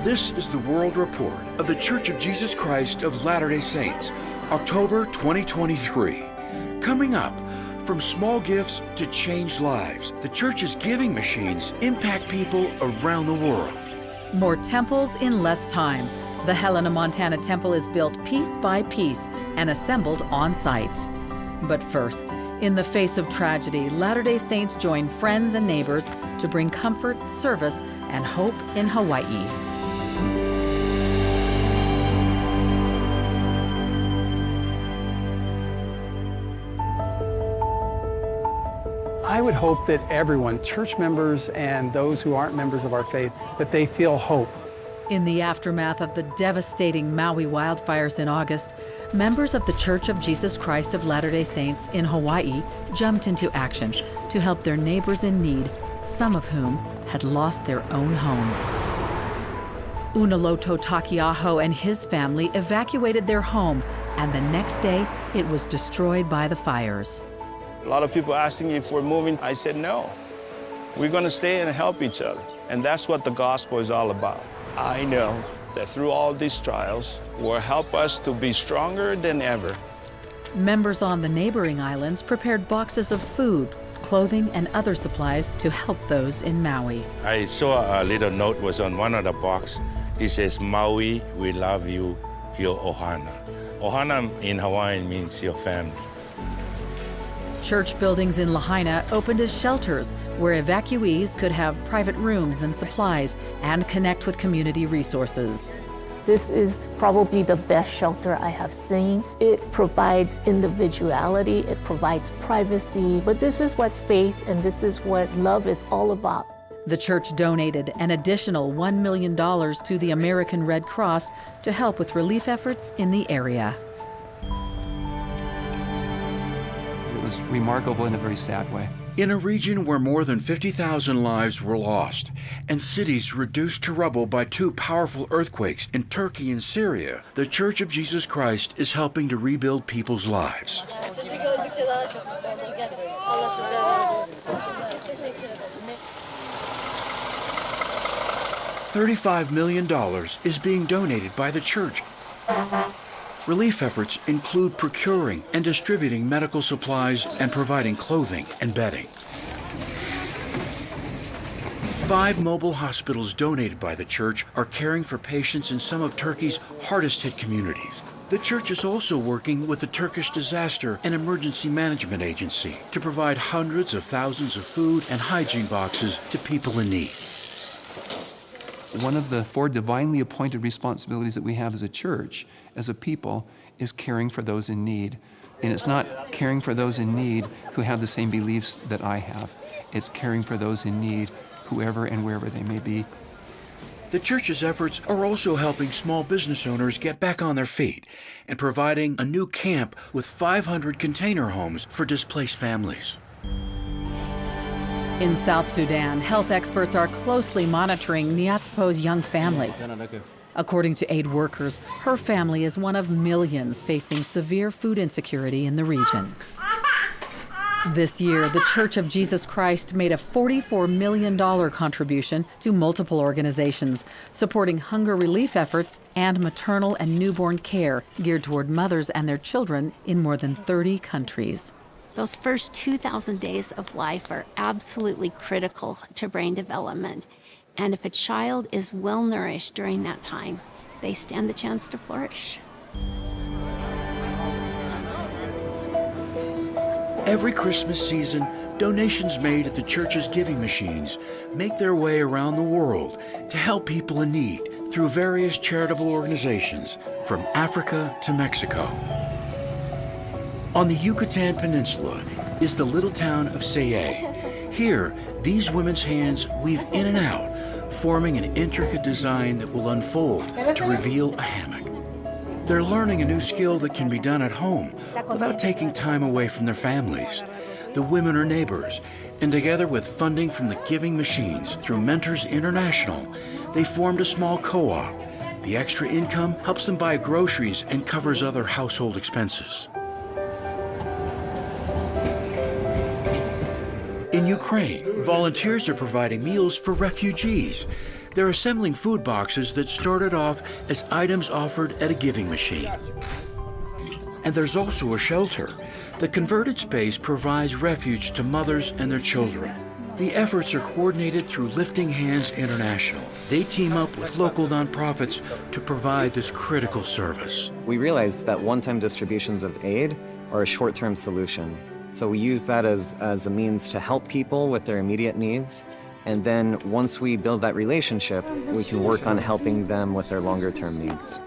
This is the World Report of the Church of Jesus Christ of Latter-day Saints, October 2023. Coming up, from small gifts to changed lives, the Church's giving machines impact people around the world. More temples in less time. The Helena, Montana temple is built piece by piece and assembled on site. But first, in the face of tragedy, Latter-day Saints join friends and neighbors to bring comfort, service, and hope in Hawaii. I would hope that everyone, church members and those who aren't members of our faith, that they feel hope. In the aftermath of the devastating Maui wildfires in August, members of the Church of Jesus Christ of Latter-day Saints in Hawaii jumped into action to help their neighbors in need, some of whom had lost their own homes. Unaloto Takiaho and his family evacuated their home, and the next day it was destroyed by the fires. A lot of people asking me if we're moving. I said no. We're going to stay and help each other. And that's what the gospel is all about. I know that through all these trials will help us to be stronger than ever. Members on the neighboring islands prepared boxes of food, clothing, and other supplies to help those in Maui. I saw a little note was on one of the box. It says, "Maui, we love you, your ohana." Ohana in Hawaiian means your family. Church buildings in Lahaina opened as shelters where evacuees could have private rooms and supplies and connect with community resources. This is probably the best shelter I have seen. It provides individuality, it provides privacy, but this is what faith and this is what love is all about. The church donated an additional $1 million to the American Red Cross to help with relief efforts in the area. It was remarkable in a very sad way. In a region where more than 50,000 lives were lost and cities reduced to rubble by two powerful earthquakes in Turkey and Syria, the Church of Jesus Christ is helping to rebuild people's lives. $35 million is being donated by the church. Relief efforts include procuring and distributing medical supplies and providing clothing and bedding. 5 mobile hospitals donated by the church are caring for patients in some of Turkey's hardest-hit communities. The church is also working with the Turkish Disaster and Emergency Management Agency to provide hundreds of thousands of food and hygiene boxes to people in need. One of the 4 divinely appointed responsibilities that we have as a church, as a people, is caring for those in need. And it's not caring for those in need who have the same beliefs that I have. It's caring for those in need, whoever and wherever they may be. The church's efforts are also helping small business owners get back on their feet and providing a new camp with 500 container homes for displaced families. In South Sudan, health experts are closely monitoring Niatapo's young family. According to aid workers, her family is one of millions facing severe food insecurity in the region. This year, the Church of Jesus Christ made a $44 million contribution to multiple organizations, supporting hunger relief efforts and maternal and newborn care geared toward mothers and their children in more than 30 countries. Those first 2,000 days of life are absolutely critical to brain development. And if a child is well nourished during that time, they stand the chance to flourish. Every Christmas season, donations made at the church's giving machines make their way around the world to help people in need through various charitable organizations from Africa to Mexico. On the Yucatan Peninsula is the little town of Sayé. Here, these women's hands weave in and out, forming an intricate design that will unfold to reveal a hammock. They're learning a new skill that can be done at home without taking time away from their families. The women are neighbors, and together with funding from the giving machines through Mentors International, they formed a small co-op. The extra income helps them buy groceries and covers other household expenses. In Ukraine, volunteers are providing meals for refugees. They're assembling food boxes that started off as items offered at a giving machine. And there's also a shelter. The converted space provides refuge to mothers and their children. The efforts are coordinated through Lifting Hands International. They team up with local nonprofits to provide this critical service. We realized that one-time distributions of aid are a short-term solution. So we use that as a means to help people with their immediate needs. And then once we build that relationship, we can work on helping them with their longer-term needs.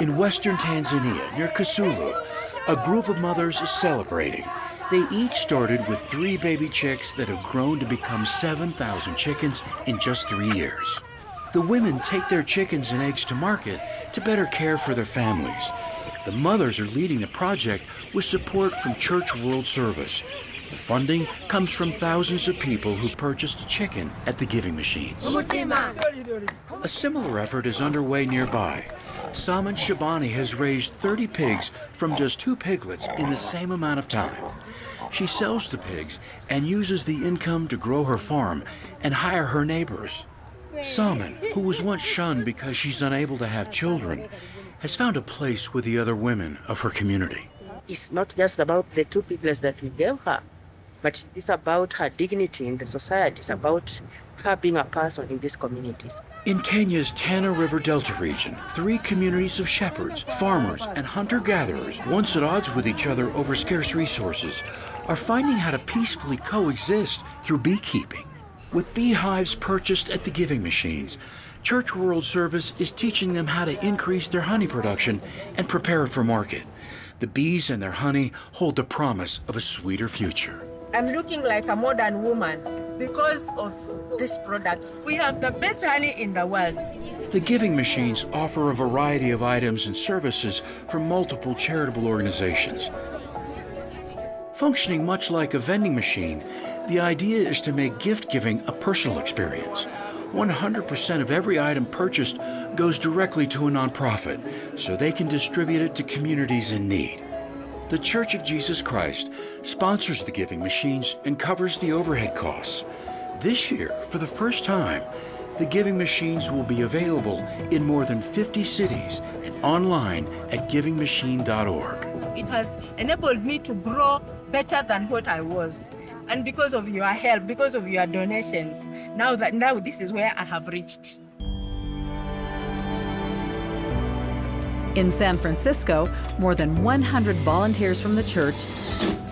In western Tanzania, near Kasulu, a group of mothers is celebrating. They each started with 3 baby chicks that have grown to become 7,000 chickens in just 3 years. The women take their chickens and eggs to market to better care for their families. The mothers are leading the project with support from Church World Service. The funding comes from thousands of people who purchased a chicken at the giving machines. A similar effort is underway nearby. Saman Shabani has raised 30 pigs from just 2 piglets in the same amount of time. She sells the pigs and uses the income to grow her farm and hire her neighbors. Saman, who was once shunned because she's unable to have children, has found a place with the other women of her community. It's not just about the 2 piglets that we gave her, but it's about her dignity in the society. It's about her being a person in these communities. In Kenya's Tana River Delta region, 3 communities of shepherds, farmers, and hunter-gatherers, once at odds with each other over scarce resources, are finding how to peacefully coexist through beekeeping. With beehives purchased at the giving machines, Church World Service is teaching them how to increase their honey production and prepare it for market. The bees and their honey hold the promise of a sweeter future. I'm looking like a modern woman because of this product. We have the best honey in the world. The giving machines offer a variety of items and services from multiple charitable organizations. Functioning much like a vending machine, the idea is to make gift giving a personal experience. 100% of every item purchased goes directly to a nonprofit, so they can distribute it to communities in need. The Church of Jesus Christ sponsors the giving machines and covers the overhead costs. This year, for the first time, the giving machines will be available in more than 50 cities and online at givingmachine.org. It has enabled me to grow better than what I was. And because of your help, because of your donations, now this is where I have reached. In San Francisco, more than 100 volunteers from the church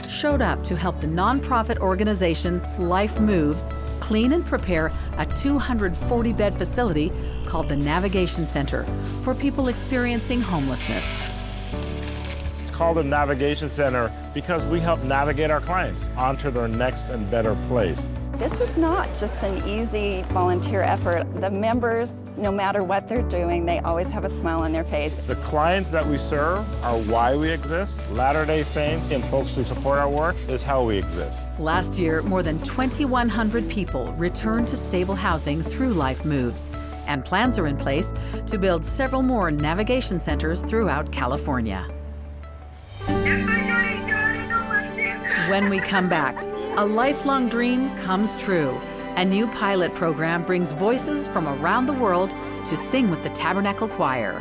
showed up to help the nonprofit organization Life Moves clean and prepare a 240-bed facility called the Navigation Center for people experiencing homelessness. It's called a Navigation Center because we help navigate our clients onto their next and better place. This is not just an easy volunteer effort. The members, no matter what they're doing, they always have a smile on their face. The clients that we serve are why we exist. Latter-day Saints and folks who support our work is how we exist. Last year, more than 2,100 people returned to stable housing through Life Moves, and plans are in place to build several more navigation centers throughout California. When we come back, a lifelong dream comes true. A new pilot program brings voices from around the world to sing with the Tabernacle Choir.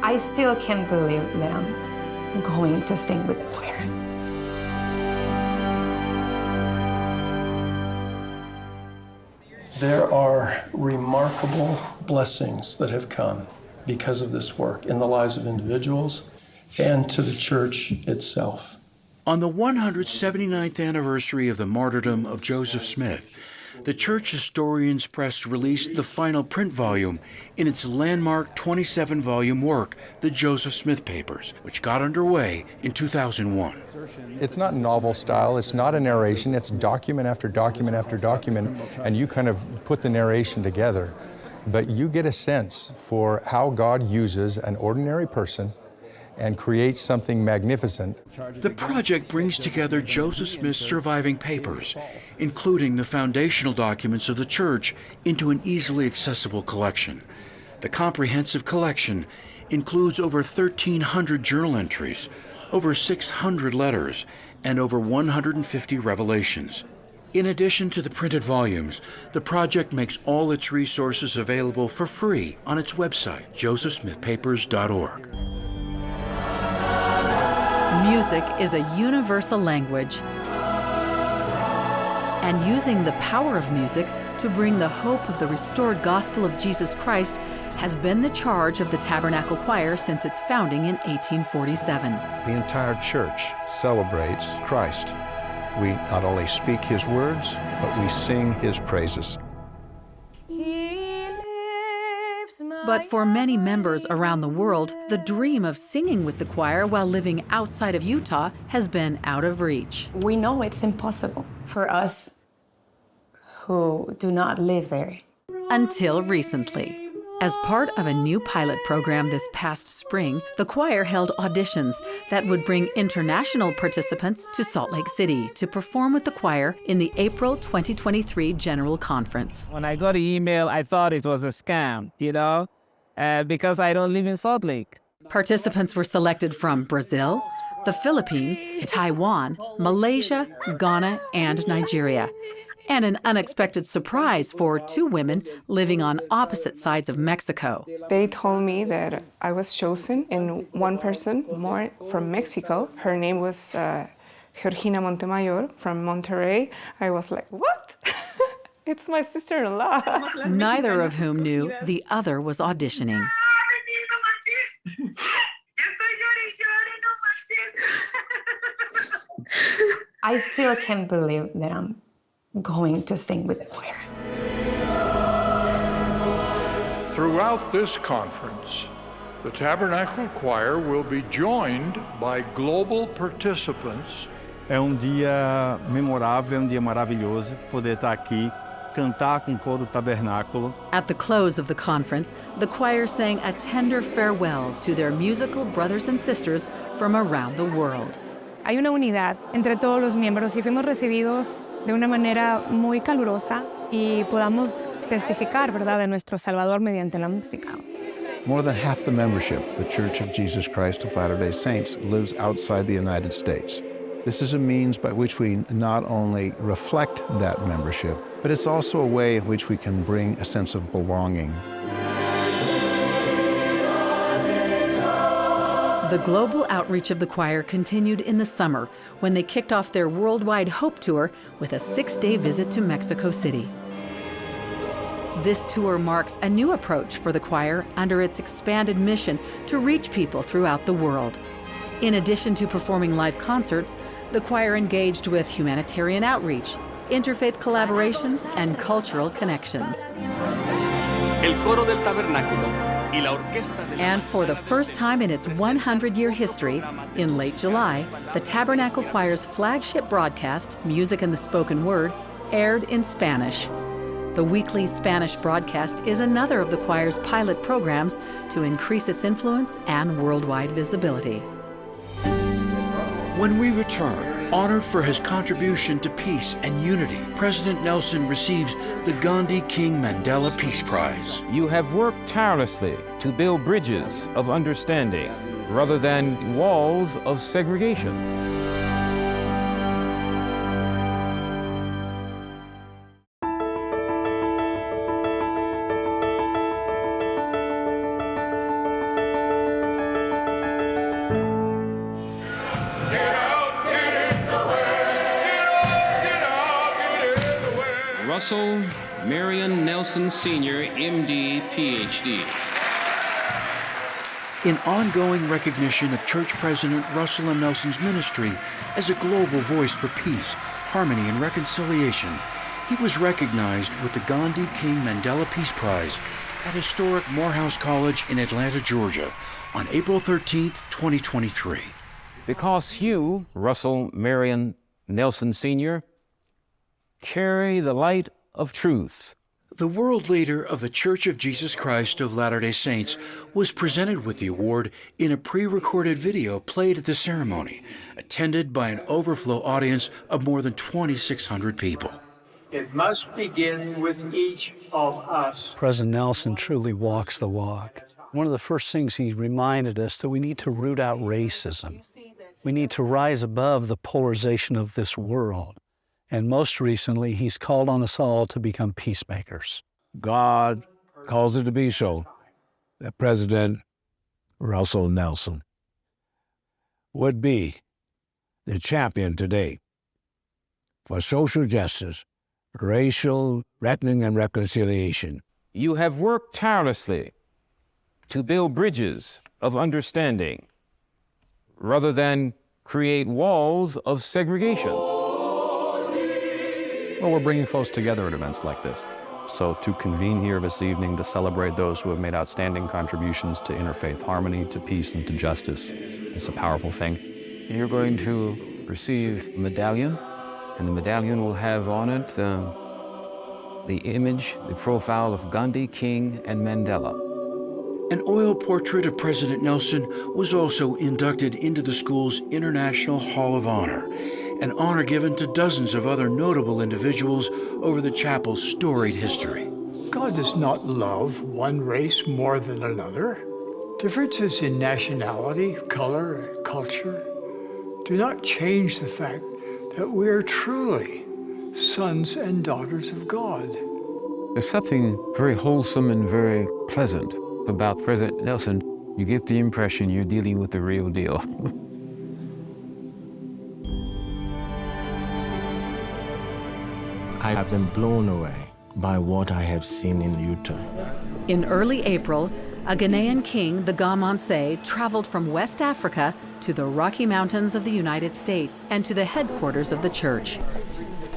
I still can't believe that I'm going to sing with the choir. There are remarkable blessings that have come because of this work in the lives of individuals and to the church itself. On the 179th anniversary of the martyrdom of Joseph Smith, the Church Historians Press released the final print volume in its landmark 27-volume work, The Joseph Smith Papers, which got underway in 2001. It's not novel style, it's not a narration, it's document after document after document, and you kind of put the narration together. But you get a sense for how God uses an ordinary person and creates something magnificent. The project brings together Joseph Smith's surviving papers, including the foundational documents of the church, into an easily accessible collection. The comprehensive collection includes over 1,300 journal entries, over 600 letters, and over 150 revelations. In addition to the printed volumes, the project makes all its resources available for free on its website, josephsmithpapers.org. Music is a universal language, and using the power of music to bring the hope of the restored gospel of Jesus Christ has been the charge of the Tabernacle Choir since its founding in 1847. The entire church celebrates Christ. We not only speak his words, but we sing his praises. But for many members around the world, the dream of singing with the choir while living outside of Utah has been out of reach. We know it's impossible for us who do not live there. Until recently. As part of a new pilot program this past spring, the choir held auditions that would bring international participants to Salt Lake City to perform with the choir in the April 2023 General Conference. When I got the email, I thought it was a scam, because I don't live in Salt Lake. Participants were selected from Brazil, the Philippines, Taiwan, Malaysia, Ghana, and Nigeria. And an unexpected surprise for two women living on opposite sides of Mexico. They told me that I was chosen, and one person more from Mexico. Her name was Georgina Montemayor from Monterrey. I was like, what? It's my sister-in-law. Neither of whom knew the other was auditioning. I still can't believe that I'm going to sing with the choir. Throughout this conference, the Tabernacle Choir will be joined by global participants. É dia memorável, dia maravilhoso poder estar aqui, cantar com o coro do tabernáculo. At the close of the conference, the choir sang a tender farewell to their musical brothers and sisters from around the world. Hay una unidad entre todos los miembros y fuimos recibidos de una manera muy calurosa y podamos testificar, ¿verdad?, de nuestro Salvador mediante la música. More than half the membership, the Church of Jesus Christ of Latter-day Saints, lives outside the United States. This is a means by which we not only reflect that membership, but it's also a way in which we can bring a sense of belonging. The global outreach of the choir continued in the summer when they kicked off their worldwide Hope Tour with a 6-day visit to Mexico City. This tour marks a new approach for the choir under its expanded mission to reach people throughout the world. In addition to performing live concerts, the choir engaged with humanitarian outreach, interfaith collaborations, and cultural connections. El coro del tabernáculo. And for the first time in its 100-year history, in late July, the Tabernacle Choir's flagship broadcast, Music and the Spoken Word, aired in Spanish. The weekly Spanish broadcast is another of the choir's pilot programs to increase its influence and worldwide visibility. When we return, honored for his contribution to peace and unity, President Nelson receives the Gandhi King Mandela Peace Prize. You have worked tirelessly to build bridges of understanding rather than walls of segregation. Russell Marion Nelson Sr., MD, PhD. In ongoing recognition of Church President Russell M. Nelson's ministry as a global voice for peace, harmony, and reconciliation, he was recognized with the Gandhi King Mandela Peace Prize at historic Morehouse College in Atlanta, Georgia, on April 13, 2023. Because you, Russell Marion Nelson Sr., carry the light of truth. The world leader of the Church of Jesus Christ of Latter-day Saints was presented with the award in a pre-recorded video played at the ceremony, attended by an overflow audience of more than 2,600 people. It must begin with each of us. President Nelson truly walks the walk. One of the first things he reminded us that we need to root out racism. We need to rise above the polarization of this world And most recently, he's called on us all to become peacemakers. God calls it to be so that President Russell Nelson would be the champion today for social justice, racial reckoning and reconciliation. You have worked tirelessly to build bridges of understanding rather than create walls of segregation. Well, we're bringing folks together at events like this. So to convene here this evening to celebrate those who have made outstanding contributions to interfaith harmony, to peace, and to justice, it's a powerful thing. You're going to receive a medallion, and the medallion will have on it the image, the profile of Gandhi, King, and Mandela. An oil portrait of President Nelson was also inducted into the school's International Hall of Honor, an honor given to dozens of other notable individuals over the chapel's storied history. God does not love one race more than another. Differences in nationality, color, and culture do not change the fact that we are truly sons and daughters of God. There's something very wholesome and very pleasant about President Nelson. You get the impression you're dealing with the real deal. I have been blown away by what I have seen in Utah. In early April, a Ghanaian king, the Gamonse, traveled from West Africa to the Rocky Mountains of the United States and to the headquarters of the church.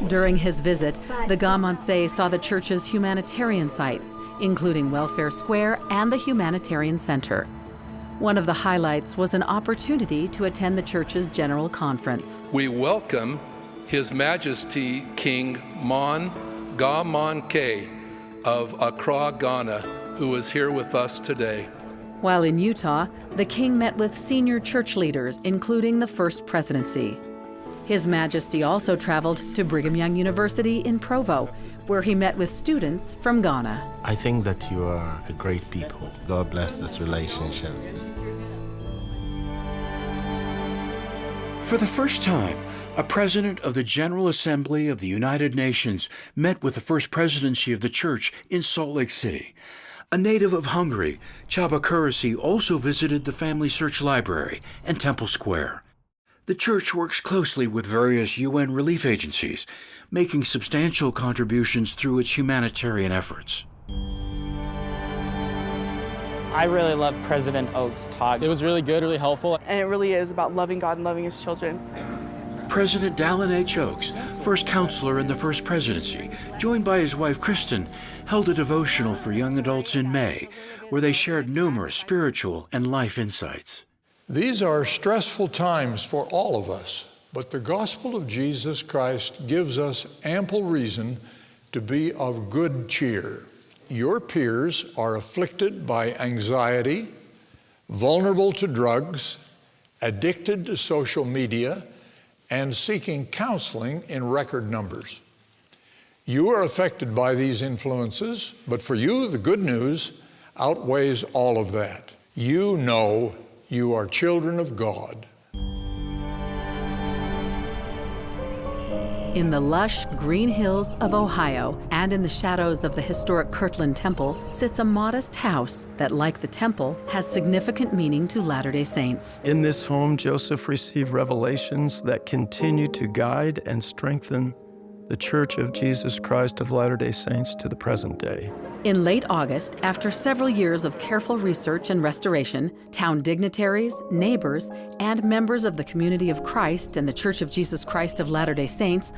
During his visit, the Gamonse saw the church's humanitarian sites, including Welfare Square and the Humanitarian Center. One of the highlights was an opportunity to attend the church's general conference. We welcome His Majesty King Mon Gamonke of Accra, Ghana, who is here with us today. While in Utah, the king met with senior church leaders, including the First Presidency. His Majesty also traveled to Brigham Young University in Provo, where he met with students from Ghana. I think that you are a great people. God bless this relationship. For the first time, a president of the General Assembly of the United Nations met with the First Presidency of the Church in Salt Lake City. A native of Hungary, Csaba Kurisi also visited the Family Search Library and Temple Square. The church works closely with various UN relief agencies, making substantial contributions through its humanitarian efforts. I really loved President Oak's talk. It was really good, really helpful. And it really is about loving God and loving His children. President Dallin H. Oaks, first counselor in the First Presidency, joined by his wife Kristen, held a devotional for young adults in May, where they shared numerous spiritual and life insights. These are stressful times for all of us, but the gospel of Jesus Christ gives us ample reason to be of good cheer. Your peers are afflicted by anxiety, vulnerable to drugs, addicted to social media, and seeking counseling in record numbers. You are affected by these influences, but for you, the good news outweighs all of that. You know you are children of God. In the lush green hills of Ohio and in the shadows of the historic Kirtland Temple sits a modest house that, like the temple, has significant meaning to Latter-day Saints. In this home, Joseph received revelations that continue to guide and strengthen the Church of Jesus Christ of Latter-day Saints to the present day. In late August, after several years of careful research and restoration, town dignitaries, neighbors, and members of the Community of Christ and the Church of Jesus Christ of Latter-day Saints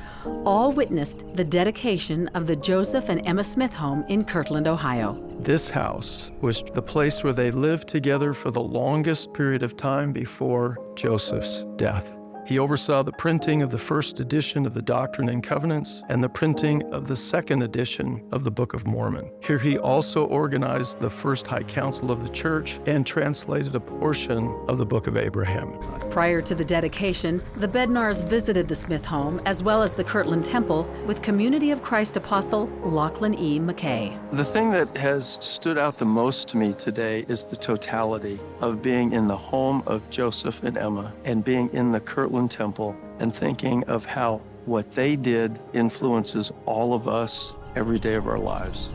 all witnessed the dedication of the Joseph and Emma Smith home in Kirtland, Ohio. This house was the place where they lived together for the longest period of time before Joseph's death. He oversaw the printing of the first edition of the Doctrine and Covenants and the printing of the second edition of the Book of Mormon. Here he also organized the first High Council of the Church and translated a portion of the Book of Abraham. Prior to the dedication, the Bednars visited the Smith home as well as the Kirtland Temple with Community of Christ Apostle Lachlan E. McKay. The thing that has stood out the most to me today is the totality of being in the home of Joseph and Emma and being in the Kirtland Temple and thinking of how What they did influences all of us every day of our lives.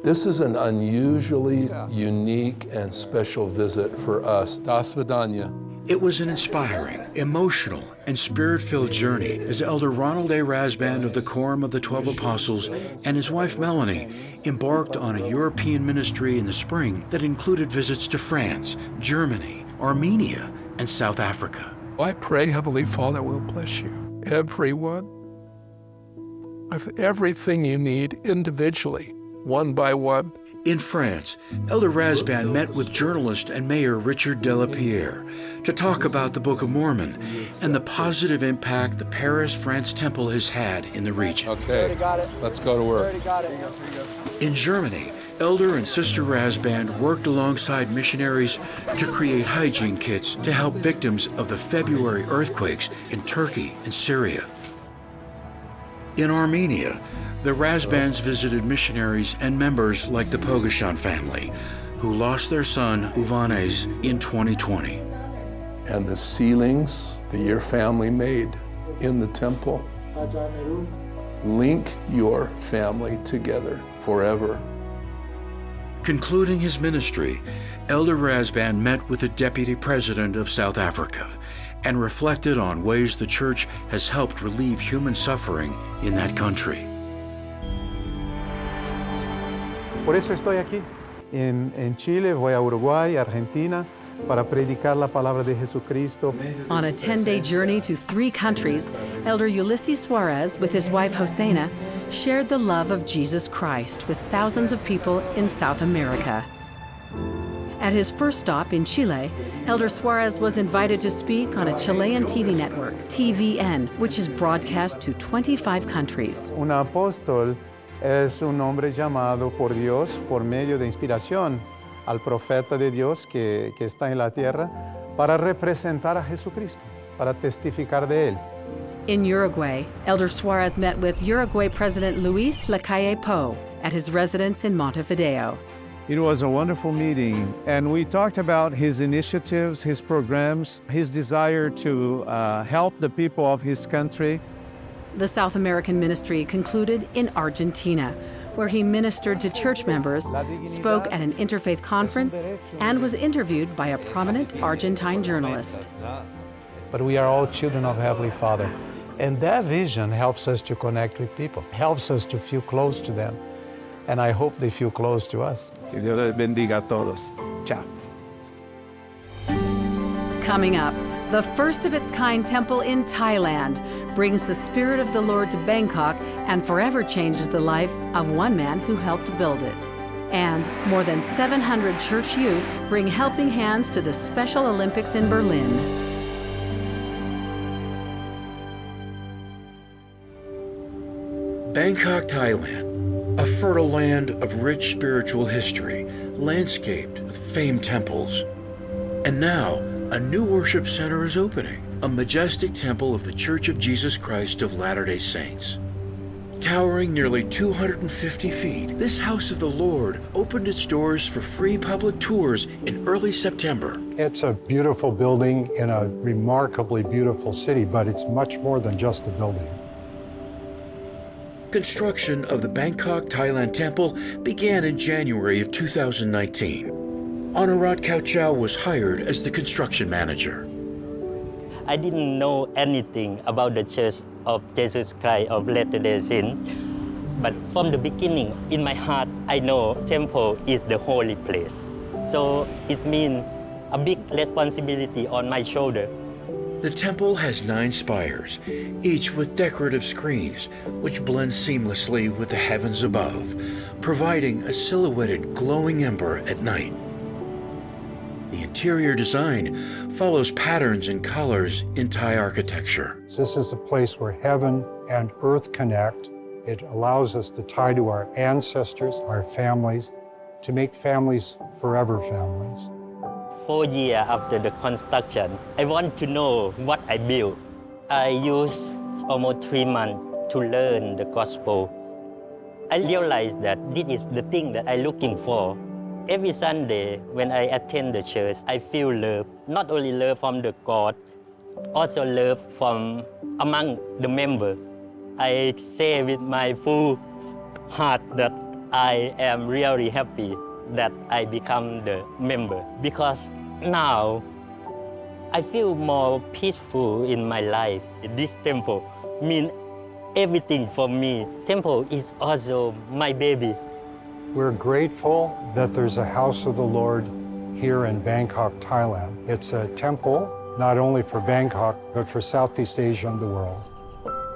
This is an unusually unique and special visit for us. Das Vidanya. It was an inspiring, emotional, and spirit-filled journey as Elder Ronald A. Rasband of the Quorum of the 12 Apostles and his wife Melanie embarked on a European ministry in the spring that included visits to France, Germany, Armenia, and South Africa. I pray, Heavenly Father will bless you, everyone, with everything you need individually, one by one. In France, Elder Rasband met with journalist and mayor Richard Delapierre to talk about the Book of Mormon and the positive impact the Paris, France temple has had in the region. Okay, let's go to work. In Germany, Elder and Sister Rasband worked alongside missionaries to create hygiene kits to help victims of the February earthquakes in Turkey and Syria. In Armenia, the Rasbands visited missionaries and members like the Pogashan family, who lost their son, Uvanes, in 2020. And the ceilings that your family made in the temple link your family together forever. Concluding his ministry, Elder Rasband met with the Deputy President of South Africa and reflected on ways the church has helped relieve human suffering in that country. Por eso estoy aquí. En Chile, voy a Uruguay, Argentina, para predicar la palabra de Jesucristo. On a 10-day journey to 3 countries, Elder Ulysses Suarez, with his wife Josena, shared the love of Jesus Christ with thousands of people in South America. At his first stop in Chile, Elder Suarez was invited to speak on a Chilean TV network, TVN, which is broadcast to 25 countries. Un apóstol es un hombre llamado por Dios por medio de inspiración al profeta de Dios que está en la tierra para representar a Jesucristo, para testificar de él. In Uruguay, Elder Suarez met with Uruguay President Luis Lacalle Pou at his residence in Montevideo. It was a wonderful meeting, and we talked about his initiatives, his programs, his desire to help the people of his country. The South American ministry concluded in Argentina, where he ministered to church members, spoke at an interfaith conference, and was interviewed by a prominent Argentine journalist. But we are all children of Heavenly Father, and that vision helps us to connect with people, helps us to feel close to them, and I hope they feel close to us. Que Dios les bendiga a todos. Ciao. Coming up, the first of its kind temple in Thailand brings the Spirit of the Lord to Bangkok and forever changes the life of one man who helped build it. And more than 700 church youth bring helping hands to the Special Olympics in Berlin. Bangkok, Thailand, a fertile land of rich spiritual history, landscaped with famed temples. And now, a new worship center is opening, a majestic temple of the Church of Jesus Christ of Latter-day Saints. Towering nearly 250 feet, this house of the Lord opened its doors for free public tours in early September. It's a beautiful building in a remarkably beautiful city, but it's much more than just a building. Construction of the Bangkok, Thailand temple began in January of 2019. Anurat Kauchao was hired as the construction manager. I didn't know anything about the Church of Jesus Christ of Latter-day Saints, but from the beginning, in my heart, I know temple is the holy place. So it means a big responsibility on my shoulder. The temple has 9 spires, each with decorative screens, which blend seamlessly with the heavens above, providing a silhouetted glowing ember at night. The interior design follows patterns and colors in Thai architecture. This is a place where heaven and earth connect. It allows us to tie to our ancestors, our families, to make families forever families. 4 years after the construction, I want to know what I built. I used almost 3 months to learn the gospel. I realized that this is the thing that I'm looking for. Every Sunday when I attend the church, I feel love. Not only love from the God, also love from among the members. I say with my full heart that I am really happy that I become the member, because now I feel more peaceful in my life. This temple means everything for me. Temple is also my baby. We're grateful that there's a house of the Lord here in Bangkok, Thailand. It's a temple not only for Bangkok, but for Southeast Asia and the world.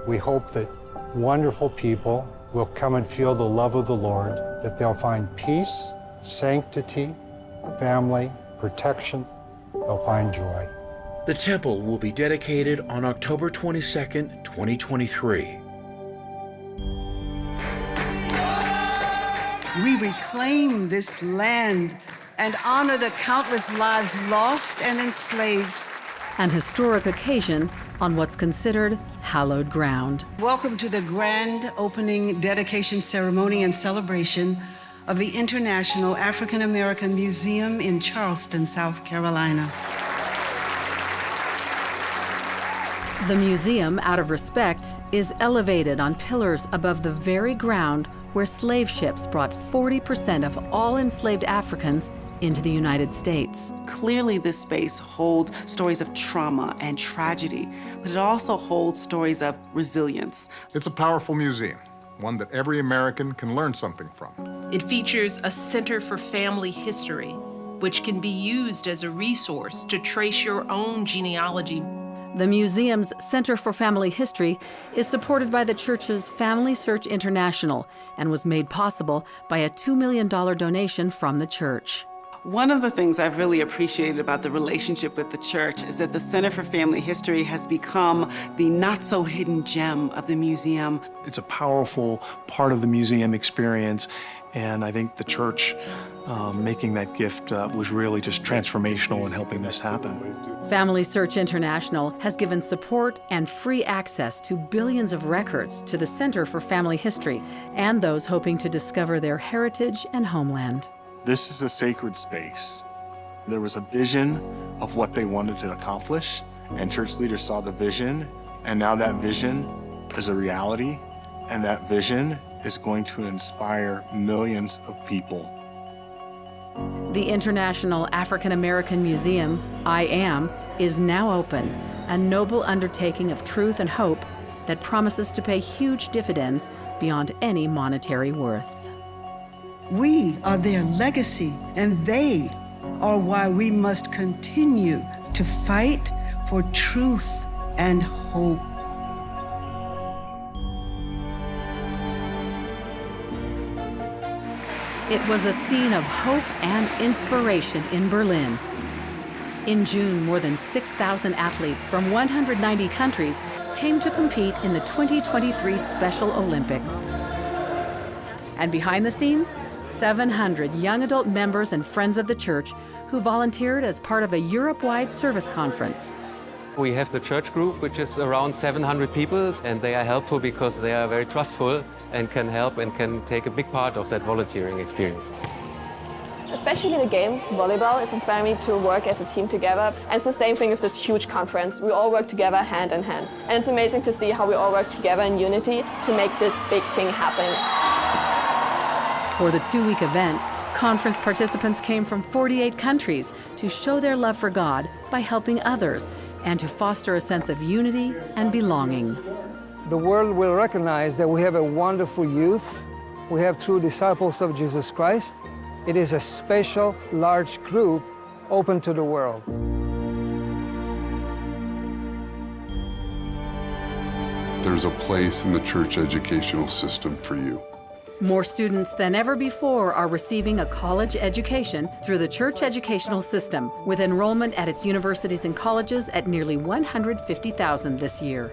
We hope that wonderful people will come and feel the love of the Lord, that they'll find peace, sanctity, family, protection. They'll find joy. The temple will be dedicated on October 22nd, 2023. We reclaim this land and honor the countless lives lost and enslaved. An historic occasion on what's considered hallowed ground. Welcome to the grand opening dedication ceremony and celebration of the International African American Museum in Charleston, South Carolina. The museum, out of respect, is elevated on pillars above the very ground where slave ships brought 40% of all enslaved Africans into the United States. Clearly, this space holds stories of trauma and tragedy, but it also holds stories of resilience. It's a powerful museum, one that every American can learn something from. It features a Center for Family History, which can be used as a resource to trace your own genealogy. The museum's Center for Family History is supported by the church's Family Search International and was made possible by a $2 million donation from the church. One of the things I've really appreciated about the relationship with the church is that the Center for Family History has become the not-so-hidden gem of the museum. It's a powerful part of the museum experience, and I think the church making that gift was really just transformational in helping this happen. Family Search International has given support and free access to billions of records to the Center for Family History and those hoping to discover their heritage and homeland. This is a sacred space. There was a vision of what they wanted to accomplish, and church leaders saw the vision, and now that vision is a reality, and that vision is going to inspire millions of people. The International African American Museum, I.AM., is now open, a noble undertaking of truth and hope that promises to pay huge dividends beyond any monetary worth. We are their legacy, and they are why we must continue to fight for truth and hope. It was a scene of hope and inspiration in Berlin. In June, more than 6,000 athletes from 190 countries came to compete in the 2023 Special Olympics. And behind the scenes, 700 young adult members and friends of the church who volunteered as part of a Europe-wide service conference. We have the church group, which is around 700 people, and they are helpful because they are very trustful and can help and can take a big part of that volunteering experience. Especially the game, volleyball, is inspiring me to work as a team together. And it's the same thing with this huge conference. We all work together hand in hand. And it's amazing to see how we all work together in unity to make this big thing happen. For the two-week event, conference participants came from 48 countries to show their love for God by helping others and to foster a sense of unity and belonging. The world will recognize that we have a wonderful youth. We have true disciples of Jesus Christ. It is a special, large group open to the world. There's a place in the church educational system for you. More students than ever before are receiving a college education through the church educational system, with enrollment at its universities and colleges at nearly 150,000 this year.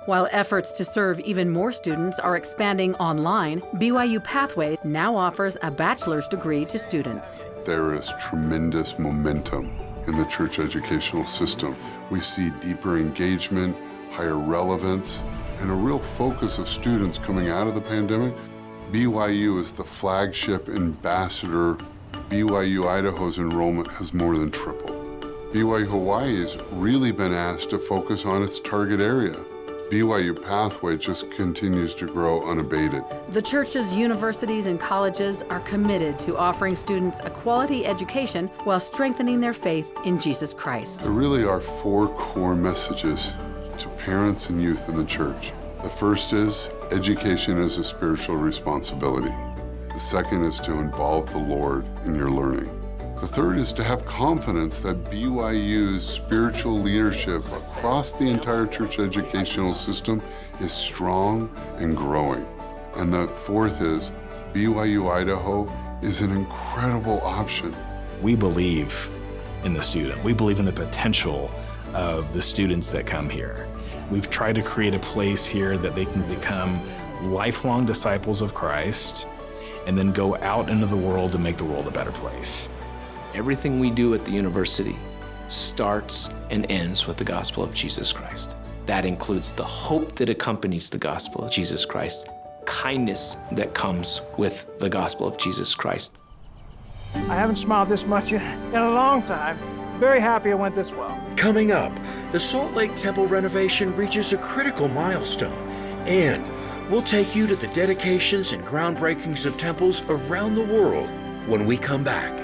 While efforts to serve even more students are expanding online, BYU Pathway now offers a bachelor's degree to students. There is tremendous momentum in the church educational system. We see deeper engagement, higher relevance, and a real focus of students coming out of the pandemic. BYU is the flagship ambassador BYU Idaho's enrollment has more than tripled. BYU Hawaii has really been asked to focus on its target area. BYU Pathway just continues to grow unabated. The church's universities and colleges are committed to offering students a quality education while strengthening their faith in Jesus Christ. There really are four core messages to parents and youth in the church. The first is education is a spiritual responsibility. The second is to involve the Lord in your learning. The third is to have confidence that BYU's spiritual leadership across the entire church educational system is strong and growing. And the fourth is BYU Idaho is an incredible option. We believe in the student. We believe in the potential of the students that come here. We've tried to create a place here that they can become lifelong disciples of Christ and then go out into the world to make the world a better place. Everything we do at the university starts and ends with the gospel of Jesus Christ. That includes the hope that accompanies the gospel of Jesus Christ, kindness that comes with the gospel of Jesus Christ. I haven't smiled this much in a long time. Very happy it went this well. Coming up, the Salt Lake Temple renovation reaches a critical milestone, and we'll take you to the dedications and groundbreakings of temples around the world when we come back.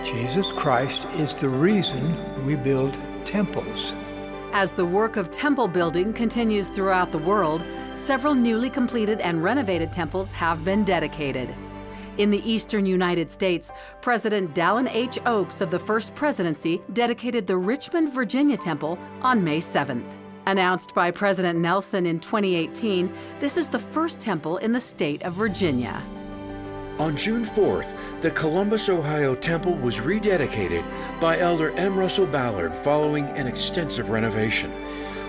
Jesus Christ is the reason we build temples. As the work of temple building continues throughout the world, several newly completed and renovated temples have been dedicated. In the eastern United States, President Dallin H. Oaks of the First Presidency dedicated the Richmond, Virginia Temple on May 7th. Announced by President Nelson in 2018, this is the first temple in the state of Virginia. On June 4th, the Columbus, Ohio Temple was rededicated by Elder M. Russell Ballard following an extensive renovation.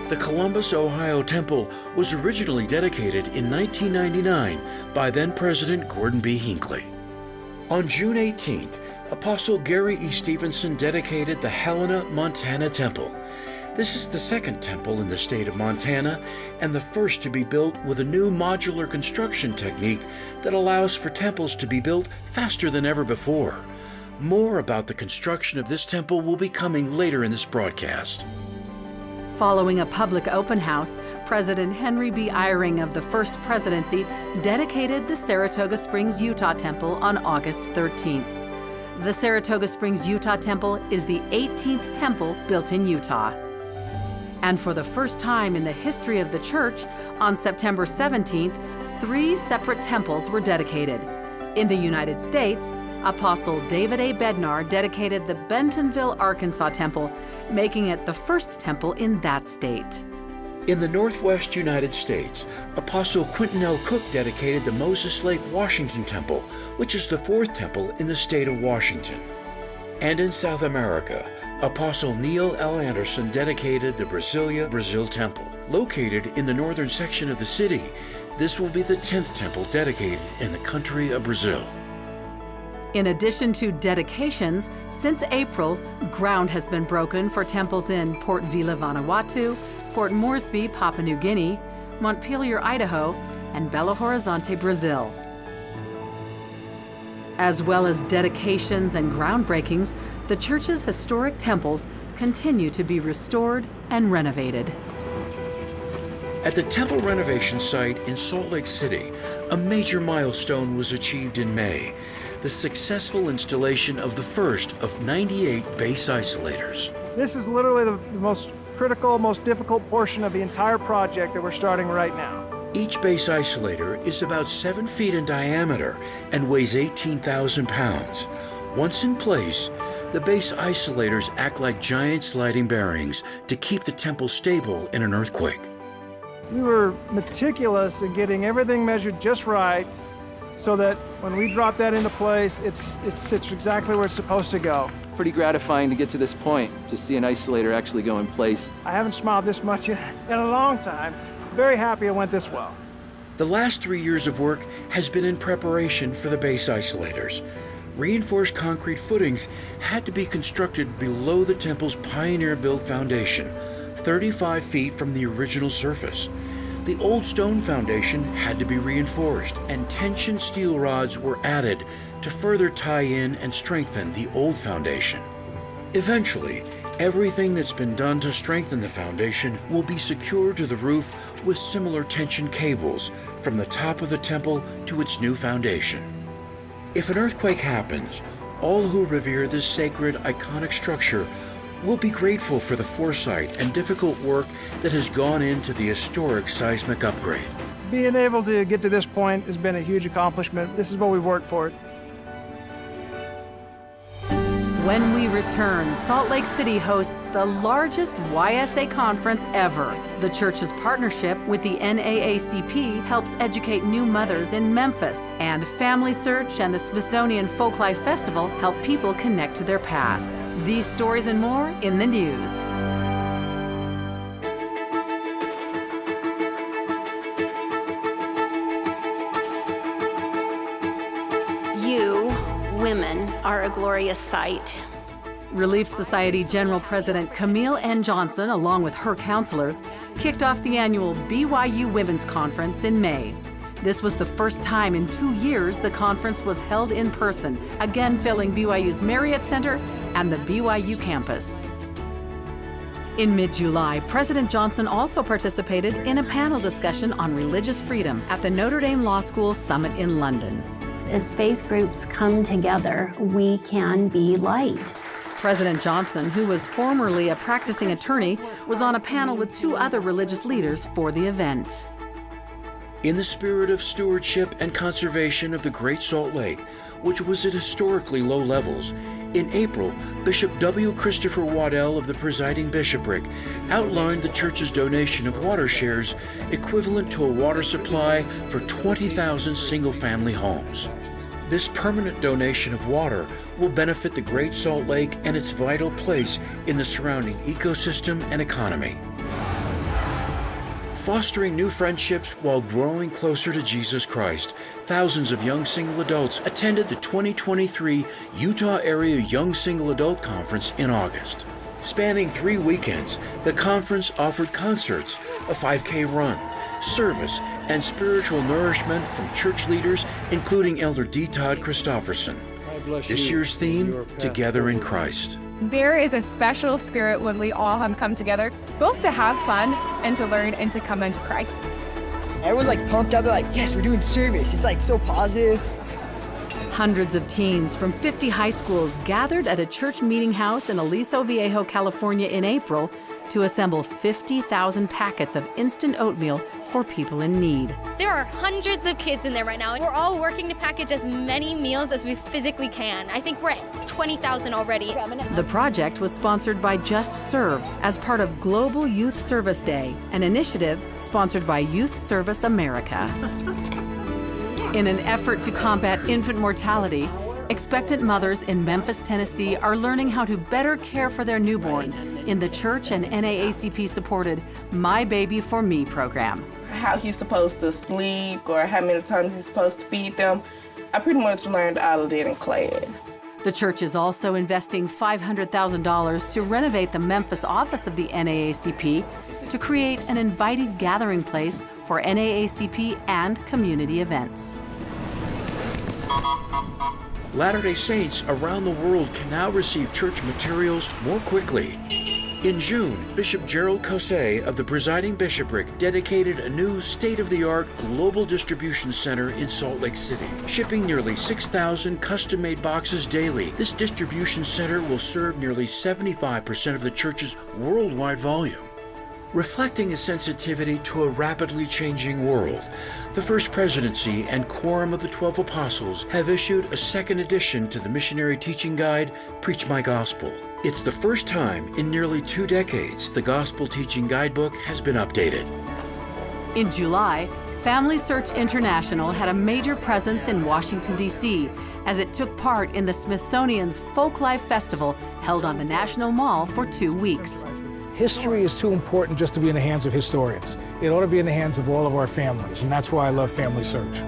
The Columbus, Ohio Temple was originally dedicated in 1999 by then-President Gordon B. Hinckley. On June 18th, Apostle Gary E. Stevenson dedicated the Helena, Montana Temple. This is the second temple in the state of Montana and the first to be built with a new modular construction technique that allows for temples to be built faster than ever before. More about the construction of this temple will be coming later in this broadcast. Following a public open house, President Henry B. Eyring of the First Presidency dedicated the Saratoga Springs, Utah Temple on August 13th. The Saratoga Springs, Utah Temple is the 18th temple built in Utah. And for the first time in the history of the church, on September 17th, 3 separate temples were dedicated. In the United States, Apostle David A. Bednar dedicated the Bentonville, Arkansas Temple, making it the first temple in that state. In the Northwest United States, Apostle Quentin L. Cook dedicated the Moses Lake, Washington Temple, which is the 4th temple in the state of Washington. And in South America, Apostle Neil L. Anderson dedicated the Brasilia, Brazil Temple. Located in the northern section of the city, this will be the 10th temple dedicated in the country of Brazil. In addition to dedications, since April, ground has been broken for temples in Port Vila, Vanuatu, Port Moresby, Papua New Guinea, Montpelier, Idaho, and Belo Horizonte, Brazil. As well as dedications and groundbreakings, the church's historic temples continue to be restored and renovated. At the temple renovation site in Salt Lake City, a major milestone was achieved in May, the successful installation of the first of 98 base isolators. This is literally the most critical, most difficult portion of the entire project that we're starting right now. Each base isolator is about 7 feet in diameter and weighs 18,000 pounds. Once in place, the base isolators act like giant sliding bearings to keep the temple stable in an earthquake. We were meticulous in getting everything measured just right so that when we drop that into place, it sits exactly where it's supposed to go. Pretty gratifying to get to this point, to see an isolator actually go in place. I haven't smiled this much in a long time. Very happy it went this well. The last 3 years of work has been in preparation for the base isolators. reinforced concrete footings had to be constructed below the temple's pioneer-built foundation, 35 feet from the original surface. The old stone foundation had to be reinforced, and tension steel rods were added to further tie in and strengthen the old foundation. Eventually, everything that's been done to strengthen the foundation will be secured to the roof with similar tension cables from the top of the temple to its new foundation. If an earthquake happens, all who revere this sacred, iconic structure will be grateful for the foresight and difficult work that has gone into the historic seismic upgrade. Being able to get to this point has been a huge accomplishment. This is what we've worked for. When we return, Salt Lake City hosts the largest YSA conference ever. The church's partnership with the NAACP helps educate new mothers in Memphis, and Family Search and the Smithsonian Folklife Festival help people connect to their past. These stories and more in the news. You, women, are a glorious sight. Relief Society General President Camille N. Johnson, along with her counselors, kicked off the annual BYU Women's Conference in May. This was the first time in 2 years the conference was held in person, again filling BYU's Marriott Center and the BYU campus. In mid-July, President Johnson also participated in a panel discussion on religious freedom at the Notre Dame Law School Summit in London. As faith groups come together, we can be light. President Johnson, who was formerly a practicing attorney, was on a panel with 2 other religious leaders for the event. In the spirit of stewardship and conservation of the Great Salt Lake, which was at historically low levels, in April, Bishop W. Christopher Waddell of the presiding bishopric outlined the church's donation of water shares equivalent to a water supply for 20,000 single-family homes. This permanent donation of water will benefit the Great Salt Lake and its vital place in the surrounding ecosystem and economy. Fostering new friendships while growing closer to Jesus Christ, thousands of young single adults attended the 2023 Utah Area Young Single Adult Conference in August. Spanning 3 weekends, the conference offered concerts, a 5K run, service, and spiritual nourishment from church leaders, including Elder D. Todd Christofferson. This year's theme, Together in Christ. There is a special spirit when we all have come together, both to have fun and to learn and to come into Christ. Everyone's like pumped up, they're like, yes, we're doing service. It's like so positive. Hundreds of teens from 50 high schools gathered at a church meeting house in Aliso Viejo, California in April to assemble 50,000 packets of instant oatmeal for people in need. There are hundreds of kids in there right now, and we're all working to package as many meals as we physically can. I think we're at 20,000 already. The project was sponsored by Just Serve as part of Global Youth Service Day, an initiative sponsored by Youth Service America. In an effort to combat infant mortality, expectant mothers in Memphis, Tennessee are learning how to better care for their newborns in the church and NAACP-supported My Baby for Me program. How he's supposed to sleep or how many times he's supposed to feed them, I pretty much learned all of that in class. The church is also investing $500,000 to renovate the Memphis office of the NAACP to create an inviting gathering place for NAACP and community events. Latter-day Saints around the world can now receive church materials more quickly. In June, Bishop Gerald Kosei of the presiding bishopric dedicated a new state-of-the-art global distribution center in Salt Lake City, shipping nearly 6,000 custom-made boxes daily. This distribution center will serve nearly 75% of the church's worldwide volume. Reflecting a sensitivity to a rapidly changing world, the First Presidency and Quorum of the 12 Apostles have issued a second edition to the missionary teaching guide, Preach My Gospel. It's the first time in nearly 2 decades the Gospel Teaching Guidebook has been updated. In July, Family Search International had a major presence in Washington, D.C., as it took part in the Smithsonian's Folklife Festival held on the National Mall for 2 weeks. History is too important just to be in the hands of historians. It ought to be in the hands of all of our families, and that's why I love Family Search.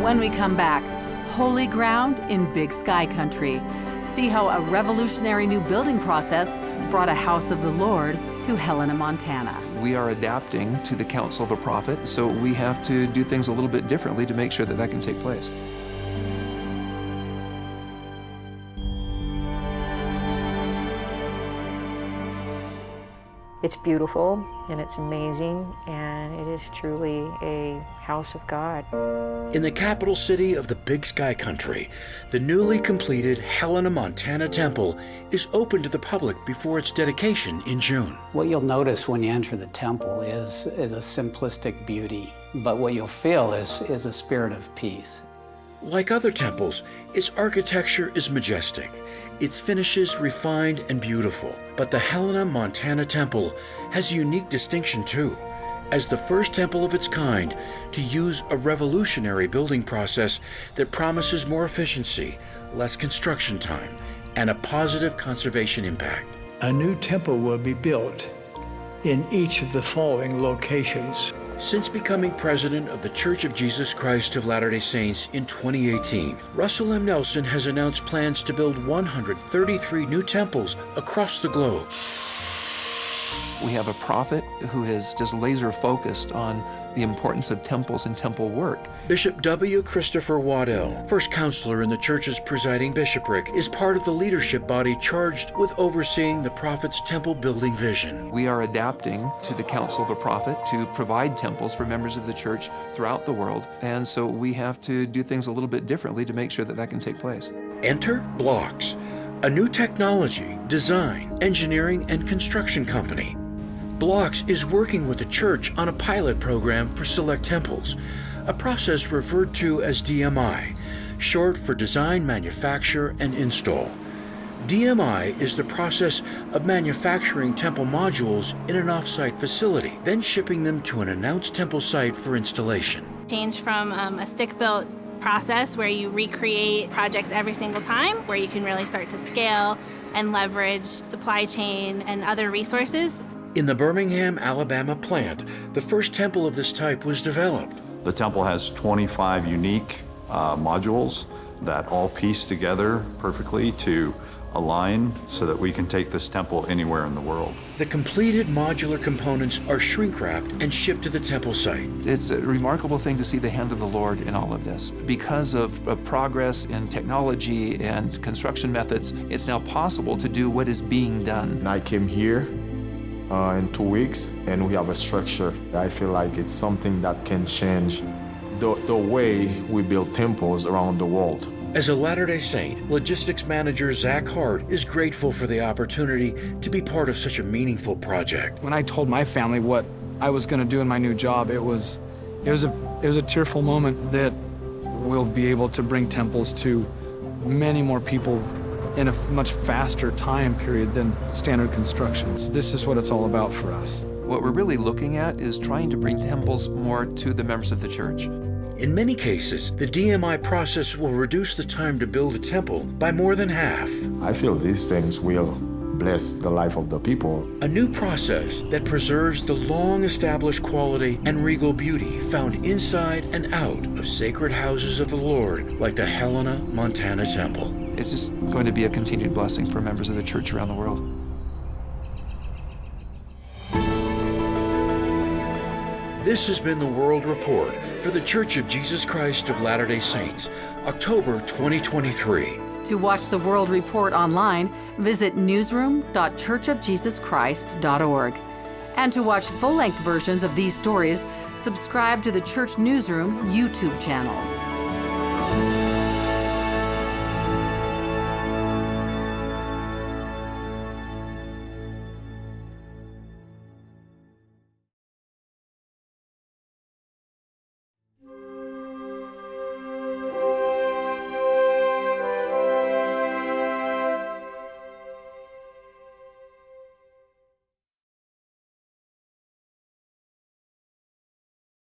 When we come back, holy ground in Big Sky Country. See how a revolutionary new building process brought a house of the Lord to Helena, Montana. We are adapting to the counsel of a prophet, so we have to do things a little bit differently to make sure that that can take place. It's beautiful and it's amazing, and it is truly a house of God. In the capital city of the Big Sky Country, the newly completed Helena, Montana temple is open to the public before its dedication in June. What you'll notice when you enter the temple is a simplistic beauty, but what you'll feel is a spirit of peace. Like other temples, its architecture is majestic, its finishes refined and beautiful. But the Helena, Montana temple has a unique distinction too, as the first temple of its kind to use a revolutionary building process that promises more efficiency, less construction time, and a positive conservation impact. A new temple will be built in each of the following locations. Since becoming president of the Church of Jesus Christ of Latter-day Saints in 2018, Russell M. Nelson has announced plans to build 133 new temples across the globe. We have a prophet who is just laser focused on the importance of temples and temple work. Bishop W. Christopher Waddell, first counselor in the church's presiding bishopric, is part of the leadership body charged with overseeing the prophet's temple building vision. We are adapting to the counsel of a prophet to provide temples for members of the church throughout the world, and so we have to do things a little bit differently to make sure that that can take place. Enter Blocks, a new technology, design, engineering, and construction company. Blocks is working with the church on a pilot program for select temples, a process referred to as DMI, short for Design, Manufacture, and Install. DMI is the process of manufacturing temple modules in an off-site facility, then shipping them to an announced temple site for installation. Change from a stick-built process where you recreate projects every single time, where you can really start to scale and leverage supply chain and other resources. In the Birmingham, Alabama plant, the first temple of this type was developed. The temple has 25 unique modules that all piece together perfectly to align so that we can take this temple anywhere in the world. The completed modular components are shrink-wrapped and shipped to the temple site. It's a remarkable thing to see the hand of the Lord in all of this. Because of progress in technology and construction methods, it's now possible to do what is being done. And I came here in 2 weeks, and we have a structure. I feel like it's something that can change the way we build temples around the world. As a Latter-day Saint, logistics manager Zach Hart is grateful for the opportunity to be part of such a meaningful project. When I told my family what I was going to do in my new job, it was a tearful moment that we'll be able to bring temples to many more people in a much faster time period than standard constructions. This is what it's all about for us. What we're really looking at is trying to bring temples more to the members of the church. In many cases, the DMI process will reduce the time to build a temple by more than half. I feel these things will bless the life of the people. A new process that preserves the long-established quality and regal beauty found inside and out of sacred houses of the Lord, like the Helena, Montana temple. It's just going to be a continued blessing for members of the church around the world. This has been the World Report for the Church of Jesus Christ of Latter-day Saints, October 2023. To watch the World Report online, visit newsroom.churchofjesuschrist.org. And to watch full-length versions of these stories, subscribe to the Church Newsroom YouTube channel.